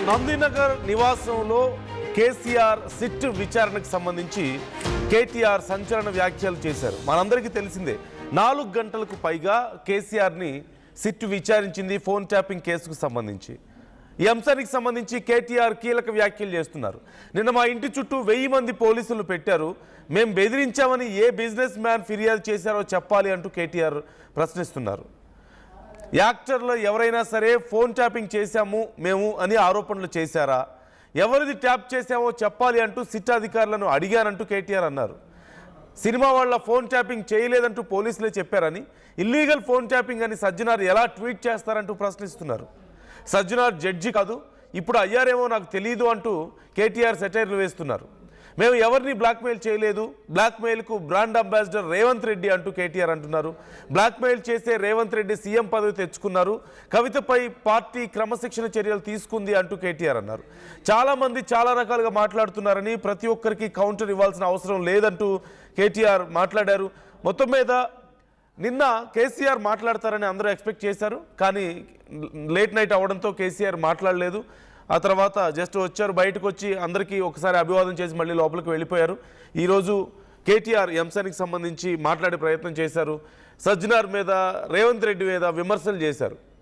నందినగర్ నివాసంలో కేసీఆర్ సిట్ విచారణకు సంబంధించి కేటీఆర్ సంచలన వ్యాఖ్యలు చేశారు. మనందరికీ తెలిసిందే, 4 గంటలకు పైగా కేసీఆర్ని సిట్ విచారించింది ఫోన్ ట్యాపింగ్ కేసుకు సంబంధించి. ఈ అంశానికి సంబంధించి కేటీఆర్ కీలక వ్యాఖ్యలు చేస్తున్నారు. నిన్న మా ఇంటి చుట్టూ 1000 మంది పోలీసులు పెట్టారు, మేము బెదిరించామని ఏ బిజినెస్ మ్యాన్ ఫిర్యాదు చేశారో చెప్పాలి అంటూ కేటీఆర్ ప్రశ్నిస్తున్నారు. యాక్టర్లు ఎవరైనా సరే ఫోన్ ట్యాపింగ్ చేశాము మేము అని ఆరోపణలు చేశారా, ఎవరిది ట్యాప్ చేశామో చెప్పాలి అంటూ సిట్ అధికారులను అడిగానంటూ కేటీఆర్ అన్నారు. సినిమా వాళ్ళ ఫోన్ ట్యాపింగ్ చేయలేదంటూ పోలీసులే చెప్పారని, ఇల్లీగల్ ఫోన్ ట్యాపింగ్ అని సజ్జనార్ ఎలా ట్వీట్ చేస్తారంటూ ప్రశ్నిస్తున్నారు. సజ్జనార్ జడ్జి కాదు, ఇప్పుడు అయ్యారేమో నాకు తెలియదు అంటూ కేటీఆర్ సెటైర్లు వేస్తున్నారు. మేము ఎవరిని బ్లాక్మెయిల్ చేయలేదు, బ్లాక్మెయిల్కు బ్రాండ్ అంబాసిడర్ రేవంత్ రెడ్డి అంటూ కేటీఆర్ అంటున్నారు. బ్లాక్మెయిల్ చేసే రేవంత్ రెడ్డి సీఎం పదవి తెచ్చుకున్నారు, కవితపై పార్టీ క్రమశిక్షణ చర్యలు తీసుకుంది అంటూ కేటీఆర్ అన్నారు. చాలామంది చాలా రకాలుగా మాట్లాడుతున్నారని, ప్రతి ఒక్కరికి కౌంటర్ ఇవ్వాల్సిన అవసరం లేదంటూ కేటీఆర్ మాట్లాడారు. మొత్తం మీద నిన్న కేసీఆర్ మాట్లాడతారని అందరూ ఎక్స్పెక్ట్ చేశారు, కానీ లేట్ నైట్ అవడంతో కేసీఆర్ మాట్లాడలేదు. ఆ తర్వాత జస్ట్ వచ్చారు, బయటకు వచ్చి అందరికీ ఒకసారి అభివాదం చేసి మళ్ళీ లోపలికి వెళ్ళిపోయారు. ఈరోజు కేటీఆర్ ఈ అంశానికి సంబంధించి మాట్లాడే ప్రయత్నం చేశారు. సజ్జనార్ మీద, రేవంత్ రెడ్డి మీద విమర్శలు చేశారు.